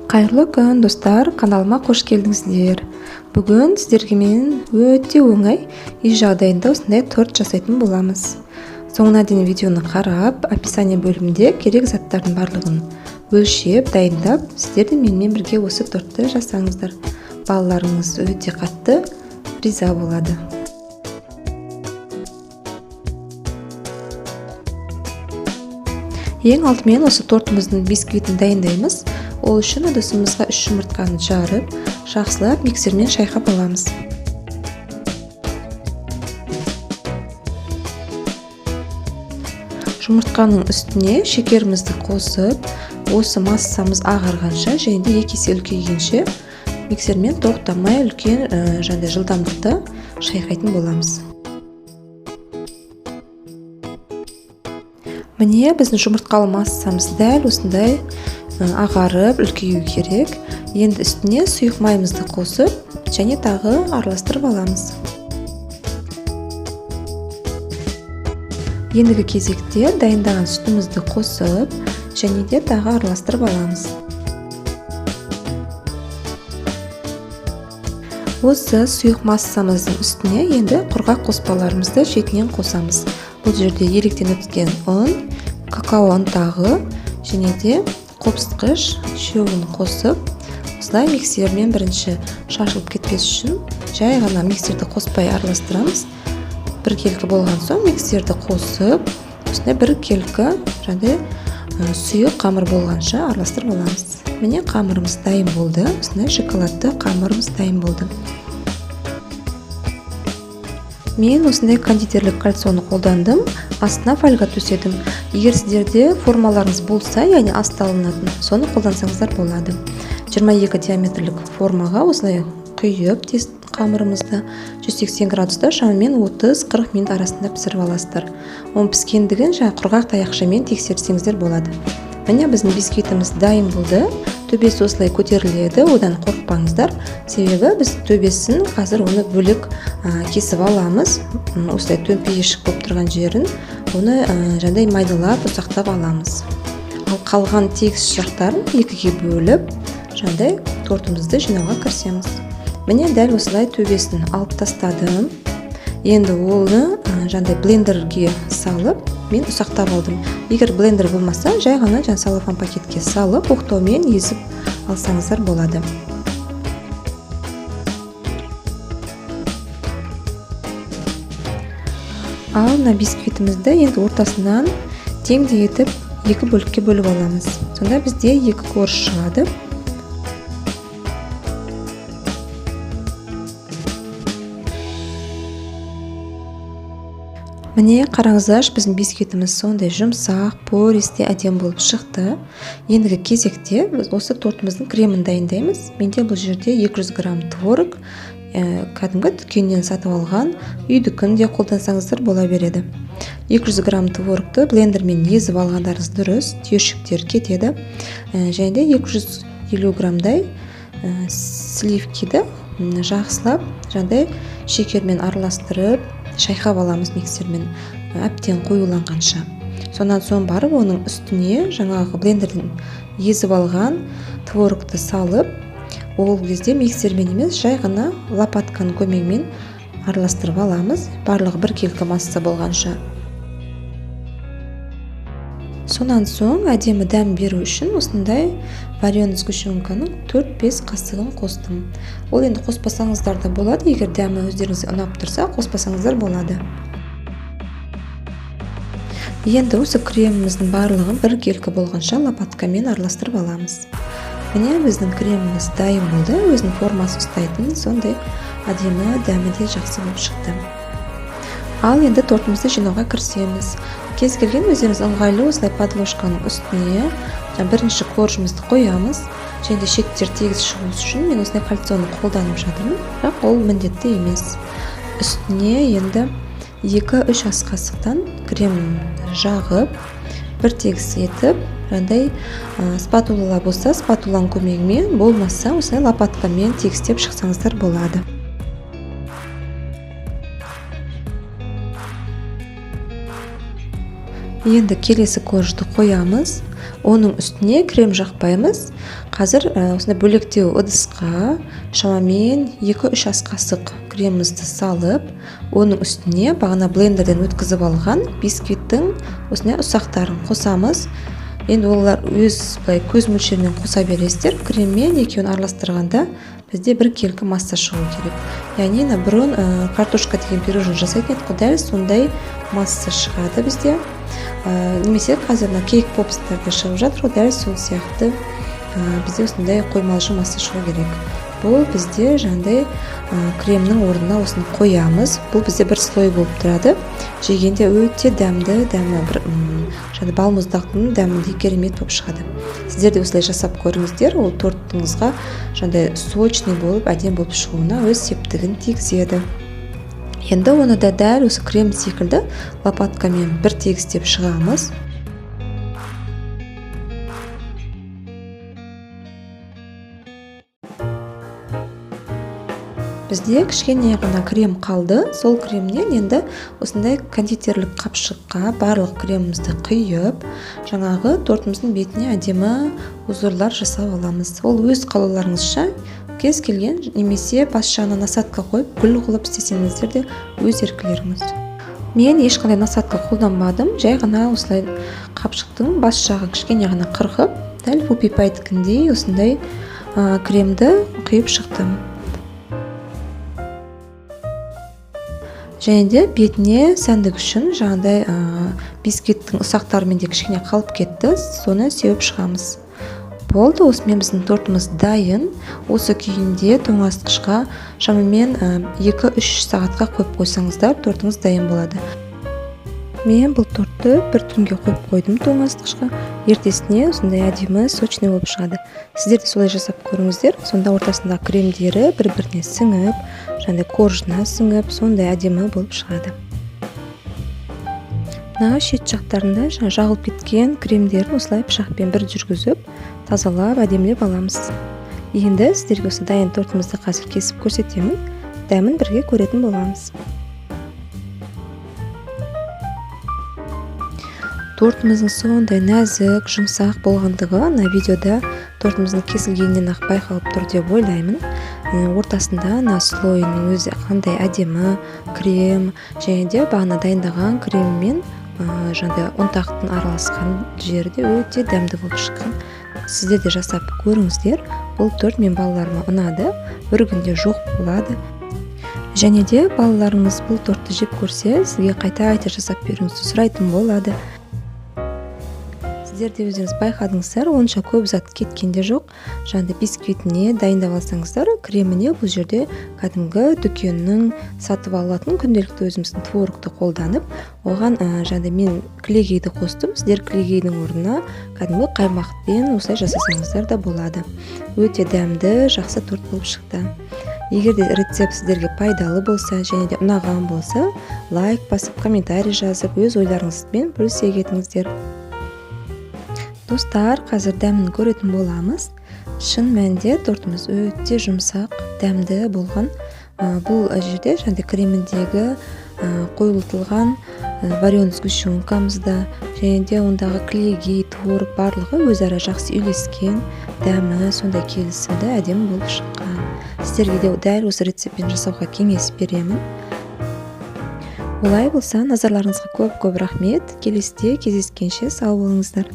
Қайырлы күн достар, каналыма қош келдіңіздер. Бүгін сіздерге мен өте оңай үй жағдайында осындай торт жасайтын боламыз. Соңына дейін видеоны қарап, описание бөлімінде керек заттардың барлығын өлшеп, дайындап, сіздер де менімен бірге осы тортты жасаңыздар. Балаларыңыз өте қатты риза болады. Ең алдымен осы тортымыздың бисквитін дайындаймыз. Ол үшін ыдысымызға 3 жұмыртқаны жарып, жақсылап миксермен шайқап аламыз. Жұмыртқаның үстіне шекерімізді қосып, осы массамыз ағарғанша және де 2 есе үлкейгенше миксермен тоқтамай үлкен жылдамдықта шайқайтын боламыз. Міне біздің жұмыртқалы массамыз дәл осындай ағарып үлкею керек. Енді үстіне сұйық майымызды қосып, және тағы араластырып аламыз. Ендігі кезекте дайындаған сүтімізді қосып, және де тағы араластырып аламыз. Осы сұйық массамыздың үстіне енді құрғақ қоспаларымызды шетінен қосамыз. Бұл жерде електен өткен ұн, какао ұнтағы және де қопсытқыш шөуін қосып, осылай миксермен бірінші шашылып кетпес үшін жай ғана миксерді қоспай араластырамыз. Бір келкі болған соң миксерді қосып, осындай бір келкі сұйық қамыр болғанша араластырып аламыз. Міне қамырымыз дайын болды. Осындай шоколадты қамырымыз дайын болды. Мен осындай кондитерлік кальцоны қолдандым, астына фольга төседім. Егер сіздерде формаларыңыз болса, яғни асты алынатын, соны қолдансаңыздар болады. 22 диаметрлік формаға осылай құйып қамырымызды 180 градуста шамамен 30-40 минут арасында пісіріп аласыздар. Оның піскендігін құрғақ таяқшамен тексерсеңіздер болады. Міне біздің бисквитіміз дайын болды. Төбесі осылай көтеріледі, одан қорықпаңыздар. Себебі біз төбесін қазір оны бөлек кесіп аламыз. Осылай төмпейішік болып тұрған жерін оны майдалап, ұсақтап аламыз. Ал қалған тегіс жақтарын екіге бөліп, тортымызды жинауға кірісеміз. Міне дәл осылай төбесін алып тастадым. Енді оны блендерге салып, мен ұсақтап алдым. Егер блендер болмаса, жай ғана салофан пакетке салып, оқтаумен езіп алсаңыздар болады. Ал мына бисквитімізді енді ортасынан теңдей етіп екі бөлікке бөліп аламыз. Сонда бізде екі корж шығады. Міне қараңыздар, біздің бисквитіміз сондай жұмсақ, пористе, әдем болып шықты. Ендігі кезекте біз осы тортымыздың кремін дайындаймыз. Менде бұл жерде 200 грамм творог, кәдімгі дүкеннен сатып алған, үйдікін де қолдансаңыздар бола береді. 200 грамм творогты блендермен езіп алғандарыңыз дұрыс, түйіршіктер кетеді. Және де 250 граммдай сливкиді жақсылап, шекермен араластырып, шайқап аламыз миксермен, әбден қоюланғанша. Сонан соң барып, оның үстіне жаңағы блендерден езіп алған творогты салып, ол кезде миксермен емес, жай ғана лопатканың көмегімен араластырып аламыз, барлығы бір келкі масса болғанша. Сонан соң әдемі дәм беру үшін осындай вареный сгущенканың 4-5 қасығын қостым. Ол енді қоспасаңыздар да болады, егер дәмі өздеріңізге ұнап тұрса, қоспасаңыздар болады. Енді осы креміміздің барлығын бір келкі болғанша лопаткамен араластырып аламыз. Міне біздің креміміз дайын болды, өзінің формасы ұстайтын, сондай әдемі дәмі де жақсы болып шықты. Ал енді тортымызды жинауға кірісеміз. Кез келген өздеріңіз ыңғайлы осылай подложканың үстіне бірінші коржымызды қоямыз. Және де шеттер тегіс шығу үшін мен осылай кальцоны қолданып жатырмын, бірақ ол міндетті емес. Үстіне енді 2-3 ас қасықтан крем жағып, бір тегіс етіп, спатула болса, спатуланың көмегімен, болмаса осылай лопаткамен тегістеп шықсаңыздар болады. Енді келесі коржды қоямыз. Оның үстіне крем жақпаймыз. Қазір осындай бөлектеу ыдысқа шамамен 2-3 ас қасық кремімізді салып, оның үстіне бағана блендерден өткізіп алған бисквиттің осындай ұсақтарын қосамыз. Енді олар өз көз мөлшерімен қоса бересіздер. Креммен екеуін араластырғанда бізде 1 келкі масса шығу керек. Яғни бұрын картошка деген пирожен жасайтын едік, дәл сондай масса шығады бізде. Немесе қазір кейк попстарда шығып жатыр, дәл сол сияқты бізде осындай қоймалжы масса шығу керек. Бұл бізде жаңағыдай кремнің орнына осыны қоямыз. Бұл бізде бір слой болып тұрады. Жегенде өте дәмді, бір балмұздақтың дәміндей керемет болып шығады. Сіздер де осылай жасап көріңіздер. Ол тортыңызға жаңағыдай сочный болып, әдемі болып шығуына өз септігін тигізеді. Енді оны да дәл осы крем секілді лопаткамен бір тегістеп шығамыз. Бізде кішкене ғана крем қалды. Сол кремнен енді осындай кондитерлік қапшыққа барлық кремімізді құйып, жаңағы тортымыздың бетіне әдемі узорлар жасап аламыз. Ол өз қалауларыңызша кез келген немесе бас жағына насадка қойып, гүл қылып істесеңіздер де өз еркілеріңіз. Мен ешқандай насадка қолданбадым. Жай ғана осылай қапшықтың бас жағы кішкене ғана қырқып, дәл пупи пайдікіндей осындай кремді құйып шықтым. Және де бетіне сәндік үшін жаңағыдай бисквиттің ұсақтарымен де кішкене қалып кетті. Соны сеуіп шығамыз. Болды, осымен біздің тортымыз дайын. Осы күйінде тоңазытқышқа шамамен 2-3 сағатқа қойып қойсаңыздар, тортыңыз дайын болады. Мен бұл тортты бір түнге қойып қойдым тоңазытқышқа. Ертесіне осындай әдемі сочный болып шығады. Сіздер де солай жасап көріңіздер. Сонда ортасында кремдері бір-біріне сіңіп, жаңағыдай коржына сіңіп, сондай әдемі болып шығады. Мына шет жақтарында жағылып кеткен кремдерін осылай пышақпен бір жүргізіп, тазалап, әдемілеп аламыз. Енді сіздерге осы дайын тортымызды қазір кесіп көрсетемін. Дәмін бірге көретін боламыз. Тортымыздың сондай нәзік, жұмсақ болғандығы видеода тортымыздың кесілгеннен ақ байқалып тұр деп ойлаймын. Ортасында слойының өзі қандай әдемі крем, және де бағана дайындаған креммен жаңағыдай ұнтақтың араласқан жері де өте дәмді болып шыққан. Сіздер де жасап көріңіздер. Бұл торт мен балаларыма ұнады, бір күнде жоқ болады. Және де балаларыңыз бұл тортты жеп көрсе, сізге қайта жасап беруіңізді сұрайтын болады. Сіздер де өздеріңіз байқадыңыздар, онша көп зат кеткенде жоқ. Жаңағыдай бисквитіне дайындап алсаңыздар, креміне бұл жерде кәдімгі дүкеннің сатып алатын күнделікті өзіміздің творогты қолданып, оған жаңағыдай мен кілегейді қостым. Сіздер кілегейдің орнына кәдімгі қаймақпен осылай жасасаңыздар да болады. Өте дәмді, жақсы торт болып шықты. Егер де рецепт сіздерге пайдалы болса, және де ұнаған болса, лайк басып, комментарий жазып, өз ойларыңызбен бөлісе кетіңіздер. Достар, қазір дәмін көретін боламыз. Шын мәнінде тортымыз өте жұмсақ, дәмді болған. Бұл жерде жаңағыдай креміндегі қойылтылған вареный сгущенкамызда, және де ондағы кілегей, творог барлығы өзара жақсы үйлескен, дәмі сондай келісімді, әдемі болып шыққан. Сіздерге де дәл осы рецептпен жасауға кеңес беремін. Олай болса, назарларыңызға көп рахмет. Келесіде кездескенше сау болыңыздар.